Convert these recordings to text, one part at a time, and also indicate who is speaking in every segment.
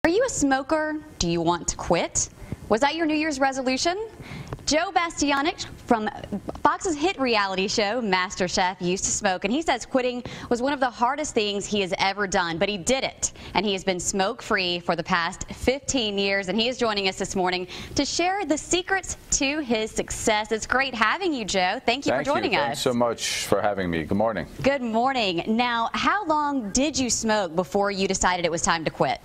Speaker 1: Are you a smoker? Do you want to quit? Was that your New Year's resolution? Joe Bastianich from Fox's hit reality show, MasterChef, used to smoke, and he says quitting was one of the hardest things he has ever done, but he did it, and he has been smoke-free for the past 15 years, and he is joining us this morning to share the secrets to his success. It's great having you, Joe. Thank you for joining us.
Speaker 2: Thanks so much for having me. Good morning.
Speaker 1: Good morning. Now, how long did you smoke before you decided it was time to quit?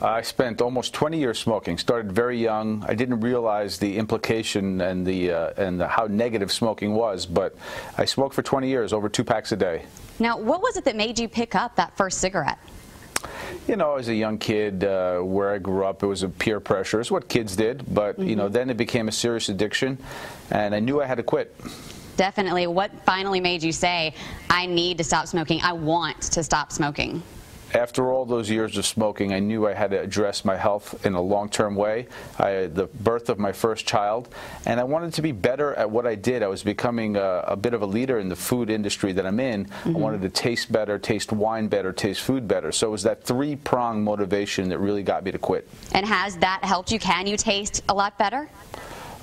Speaker 2: I spent almost 20 years smoking. Started very young. I didn't realize the implication and how negative smoking was, but I smoked for 20 years, over 2 packs a day.
Speaker 1: Now, what was it that made you pick up that first cigarette?
Speaker 2: You know, as a young kid, where I grew up, it was a peer pressure. It's what kids did, but you know, then it became a serious addiction, and I knew I had to quit.
Speaker 1: Definitely. What finally made you say, I need to stop smoking, I want to stop smoking?
Speaker 2: After all those years of smoking, I knew I had to address my health in a long-term way. I had the birth of my first child, and I wanted to be better at what I did. I was becoming a bit of a leader in the food industry that I'm in. I wanted to taste better, taste wine better, taste food better. So it was that three-pronged motivation that really got me to quit. And
Speaker 1: has that helped you? Can you taste a lot better?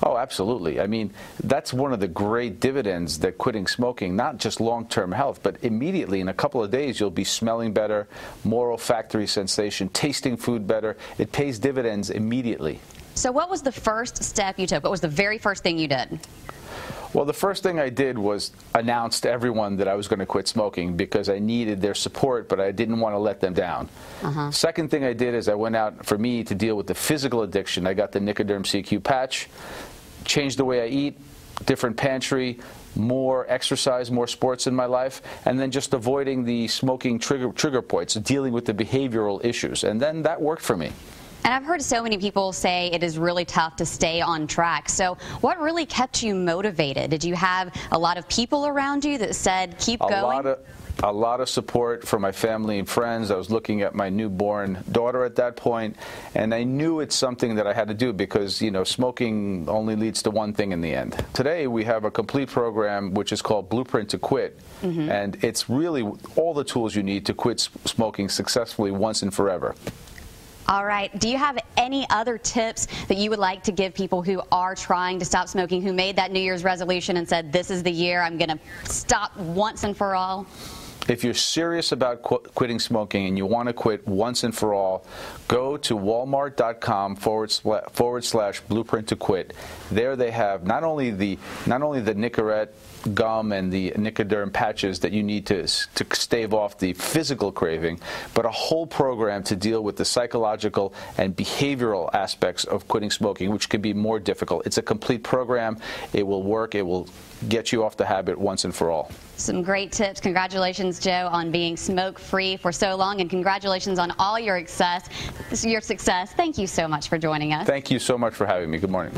Speaker 2: Oh, absolutely. I mean, that's one of the great dividends that quitting smoking, not just long-term health, but immediately in a couple of days, you'll be smelling better, more olfactory sensation, tasting food better. It pays dividends immediately.
Speaker 1: So what was the first step you took? What was the very first thing you did?
Speaker 2: Well, the first thing I did was announce to everyone that I was going to quit smoking because I needed their support, but I didn't want to let them down. Second thing I did is I went out, for me, to deal with the physical addiction. I got the Nicoderm CQ patch, changed the way I eat, different pantry, more exercise, more sports in my life, and then just avoiding the smoking trigger points, dealing with the behavioral issues. And then that worked for me.
Speaker 1: And I've heard so many people say it is really tough to stay on track. So what really kept you motivated? Did you have a lot of people around you that said, keep going?
Speaker 2: A lot of support from my family and friends. I was looking at my newborn daughter at that point, and I knew it's something that I had to do because, you know, smoking only leads to one thing in the end. Today we have a complete program which is called Blueprint to Quit, and it's really all the tools you need to quit smoking successfully once and forever.
Speaker 1: All right. Do you have any other tips that you would like to give people who are trying to stop smoking, who made that New Year's resolution and said, this is the year I'm going to stop once and for all?
Speaker 2: If you're serious about quitting smoking and you want to quit once and for all, go to walmart.com/blueprint to quit. There they have not only the Nicorette gum and the Nicoderm patches that you need to stave off the physical craving, but a whole program to deal with the psychological and behavioral aspects of quitting smoking, which can be more difficult. It's a complete program. It will work. It will get you off the habit once and for all.
Speaker 1: Some great tips. Congratulations, Joe, on being smoke-free for so long, and congratulations on all your success. Thank you so much for joining us.
Speaker 2: Thank you so much for having me. Good morning.